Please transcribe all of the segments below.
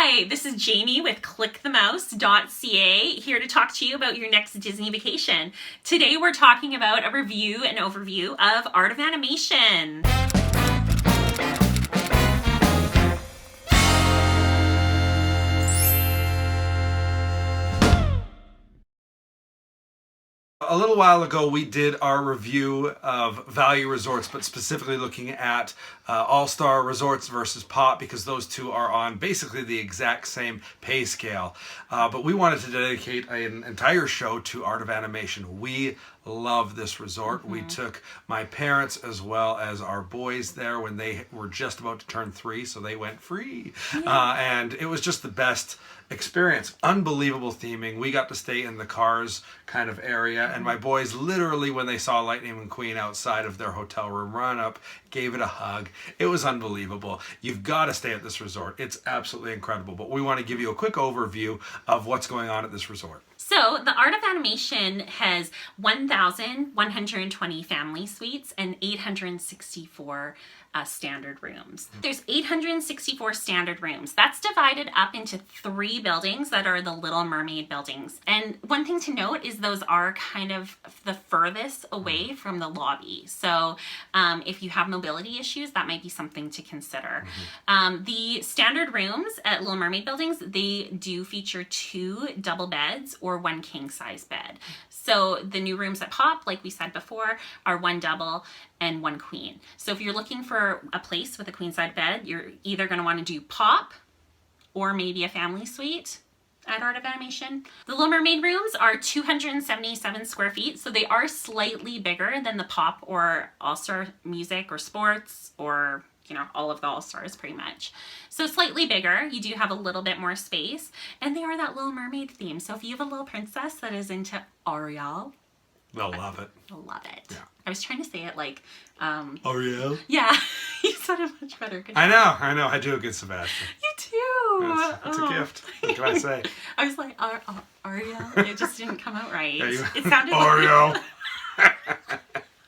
Hi, this is Jamie with clickthemouse.ca, here to talk to you about your next Disney vacation. Today we're talking about a review and overview of Art of Animation. A little while ago, we did our review of value resorts, but specifically looking at All-Star Resorts versus Pop, because those two are on basically the exact same pay scale. But we wanted to dedicate an entire show to Art of Animation. We love this resort. We took my parents as well as our boys there when they were just about to turn 3, so they went free. And it was just the best experience. Unbelievable theming. We got to stay in the Cars kind of area, and my boys literally, when they saw Lightning McQueen outside of their hotel room, run up, gave it a hug. It was unbelievable. You've got to stay at this resort. It's absolutely incredible. But we want to give you a quick overview of what's going on at this resort. So the Art of Animation has 1,120 family suites and 864 standard rooms. There's 864 standard rooms. That's divided up into 3 buildings that are the Little Mermaid buildings. And one thing to note is those are kind of the furthest away from the lobby. So if you have mobility issues, that might be something to consider. The standard rooms at Little Mermaid buildings, they do feature 2 double beds or 1 king size bed. So the new rooms at Pop, like we said before, are 1 double and 1 queen. So if you're looking for a place with a queen size bed, you're either going to want to do Pop or maybe a family suite at Art of Animation. The Little Mermaid rooms are 277 square feet, so they are slightly bigger than the Pop or All-Star Music or Sports or all of the All-Stars pretty much. So slightly bigger, you do have a little bit more space, and they are that Little Mermaid theme. So if you have a little princess that is into Ariel, They'll love it. they'll love it. Yeah. I was trying to say it like, Ariel? yeah, you said it much better. I know. I do a good Sebastian. You do. It's a gift. What can I say? I was like, Ariel? It just didn't come out right. Yeah, It sounded Ariel.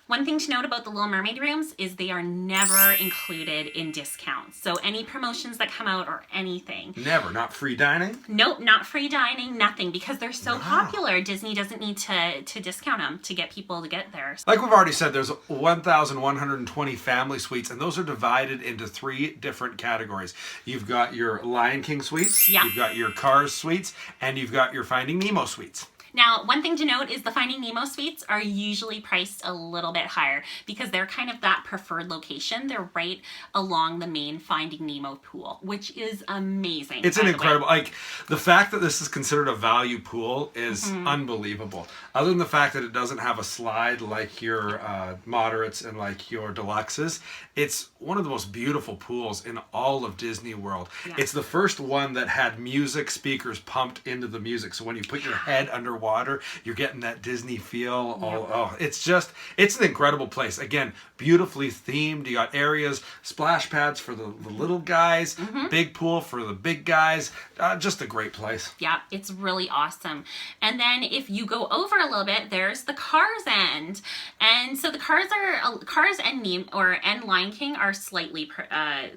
One thing to note about the Little Mermaid rooms is they are never included in discounts. So any promotions that come out or anything. Never. Not free dining? Nope, not free dining, nothing. Because they're so popular, Disney doesn't need to discount them to get people to get there. Like we've already said, there's 1,120 family suites, and those are divided into 3 different categories. You've got your Lion King suites, you've got your Cars suites, and you've got your Finding Nemo suites. Now, one thing to note is the Finding Nemo suites are usually priced a little bit higher because they're kind of that preferred location. They're right along the main Finding Nemo pool, which is amazing. It's an incredible, like, the fact that this is considered a value pool is unbelievable. Other than the fact that it doesn't have a slide like your moderates and like your deluxes, it's one of the most beautiful pools in all of Disney World. Yeah. It's the first one that had music speakers pumped into the music. So when you put your head underwater, you're getting that Disney feel. It's an incredible place. Again, beautifully themed. You got areas, splash pads for the little guys, big pool for the big guys. Just a great place. Yeah, it's really awesome. And then if you go over a little bit, there's the Cars end. And so the Cars and Nemo and Lion King are slightly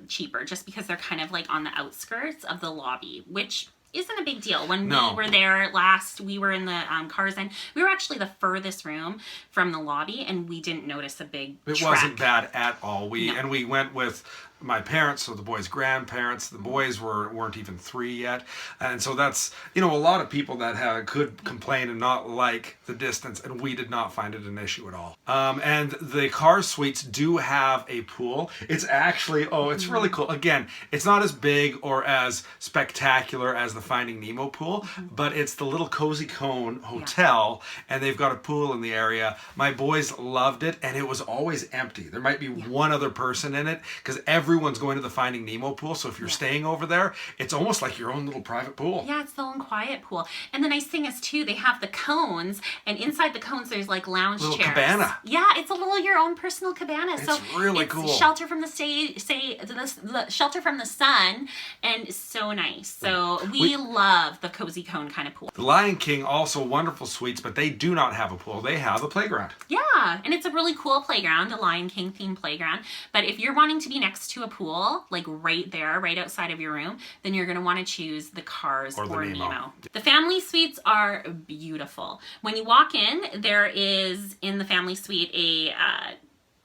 cheaper just because they're kind of like on the outskirts of the lobby, which isn't a big deal. When we were there last, we were in the Cars end. We were actually the furthest room from the lobby, and we didn't notice a big It wasn't bad at all. And we went with my parents, so the boys' grandparents. The boys weren't even 3 yet, and so that's a lot of people that could complain and not like the distance, and we did not find it an issue at all. And the Cars suites do have a pool. It's actually it's really cool. Again, it's not as big or as spectacular as the Finding Nemo pool, but it's the little Cozy Cone hotel, and they've got a pool in the area. My boys loved it, and it was always empty. There might be one other person in it because everyone's going to the Finding Nemo pool, so if you're staying over there, it's almost like your own little private pool. Yeah, it's the own quiet pool. And the nice thing is, too, they have the cones, and inside the cones, there's like lounge chairs. Little cabana. Yeah, it's a little your own personal cabana. It's really cool. Shelter from the shelter from the sun, and so nice. So we love the Cozy Cone kind of pool. The Lion King, also wonderful suites, but they do not have a pool. They have a playground. Yeah, and it's a really cool playground, a Lion King themed playground. But if you're wanting to be next to to a pool, like right there, right outside of your room, then you're going to want to choose the Cars or Nemo. The family suites are beautiful. When you walk in, there is in the family suite a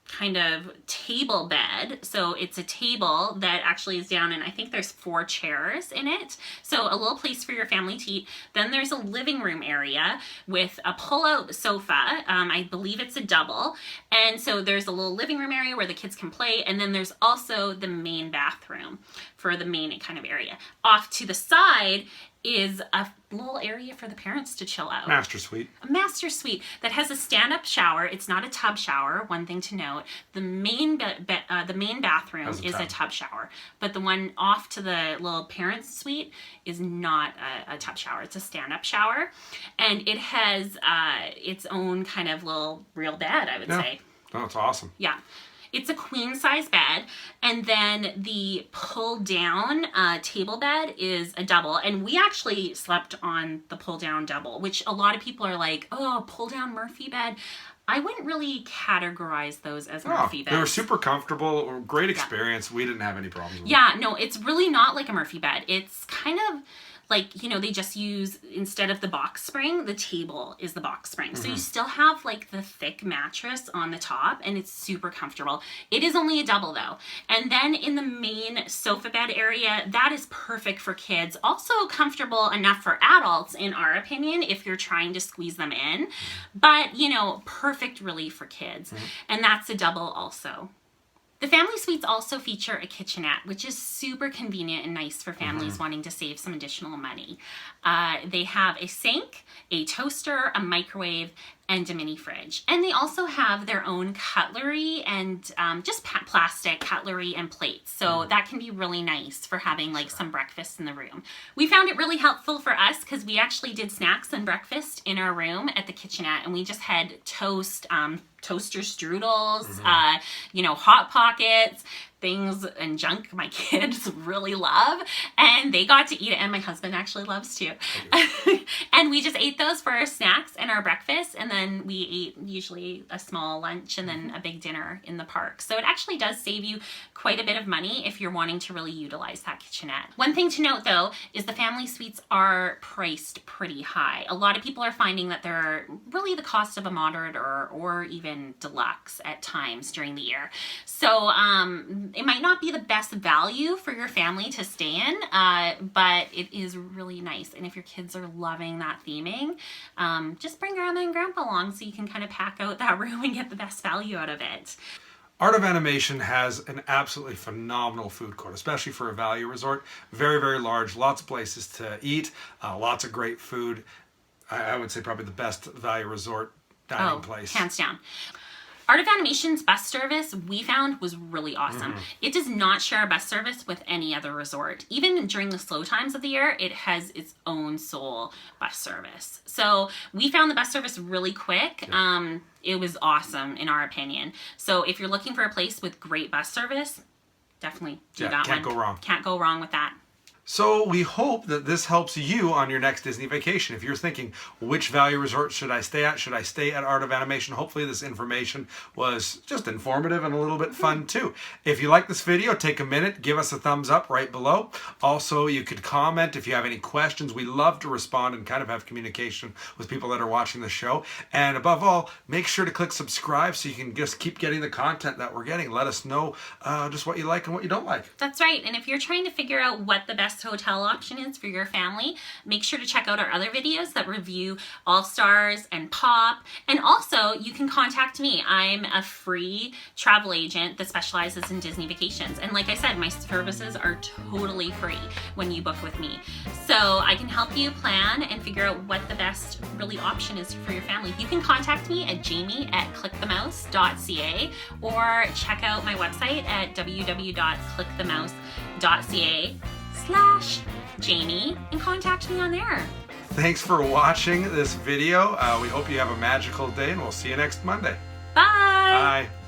kind of table bed. So it's a table that actually is down, and I think there's 4 chairs in it. So a little place for your family to eat. Then there's a living room area with a pull-out sofa. I believe it's a double. And so there's a little living room area where the kids can play. And then there's also the main bathroom for the main kind of area. Off to the side is a little area for the parents to chill out. Master suite. A master suite that has a stand-up shower. It's not a tub shower, one thing to note. The main bathroom is a tub shower, but the one off to the little parents suite is not a tub shower. It's a stand-up shower, and it has its own kind of little real bed, I would say. Oh, that's awesome. Yeah. It's a queen size bed, and then the pull down table bed is a double. And we actually slept on the pull down double, which a lot of people are like, oh, pull down Murphy bed. I wouldn't really categorize those as Murphy beds. They were super comfortable, great experience. Yeah. We didn't have any problems with them. No, it's really not like a Murphy bed. It's kind of like, you know, they just use, instead of the box spring, the table is the box spring. Mm-hmm. So you still have like the thick mattress on the top, and it's super comfortable. It is only a double though. And then in the main sofa bed area, that is perfect for kids. Also comfortable enough for adults, in our opinion, if you're trying to squeeze them in. But, you know, perfect really for kids. Mm-hmm. And that's a double also. The family suites also feature a kitchenette, which is super convenient and nice for families wanting to save some additional money. They have a sink, a toaster, a microwave, and a mini fridge. And they also have their own cutlery and just plastic cutlery and plates. So that can be really nice for having like some breakfast in the room. We found it really helpful for us because we actually did snacks and breakfast in our room at the kitchenette, and we just had toast, toaster strudels, you know, Hot Pockets, things and junk my kids really love, and they got to eat it, and my husband actually loves too. And we just ate those for our snacks and our breakfast, and then we ate usually a small lunch and then a big dinner in the park. So it actually does save you quite a bit of money if you're wanting to really utilize that kitchenette. One thing to note though is the family suites are priced pretty high. A lot of people are finding that they're really the cost of a moderate or even deluxe at times during the year. So it might not be the best value for your family to stay in, but it is really nice. And if your kids are loving that theming, just bring grandma and grandpa along so you can kind of pack out that room and get the best value out of it. Art of Animation has an absolutely phenomenal food court, especially for a value resort. Very, very large, lots of places to eat, lots of great food. I would say probably the best value resort dining place. Hands down. Art of Animation's bus service we found was really awesome. It does not share a bus service with any other resort. Even during the slow times of the year, it has its own sole bus service. So we found the bus service really quick. Yeah. It was awesome in our opinion. So if you're looking for a place with great bus service, definitely do that one. Can't go wrong. Can't go wrong with that. So we hope that this helps you on your next Disney vacation. If you're thinking, which value resort should I stay at? Should I stay at Art of Animation? Hopefully this information was just informative and a little bit fun too. If you like this video, take a minute, give us a thumbs up right below. Also, you could comment if you have any questions. We love to respond and kind of have communication with people that are watching the show. And above all, make sure to click subscribe so you can just keep getting the content that we're getting. Let us know just what you like and what you don't like. That's right. And if you're trying to figure out what the best hotel option is for your family, make sure to check out our other videos that review All Stars and Pop. And also you can contact me. I'm a free travel agent that specializes in Disney vacations, and like I said, my services are totally free when you book with me, so I can help you plan and figure out what the best really option is for your family. You can contact me at jamie@clickthemouse.ca or check out my website at www.clickthemouse.ca/Jamie and contact me on there. Thanks for watching this video. We hope you have a magical day, and we'll see you next Monday. Bye. Bye.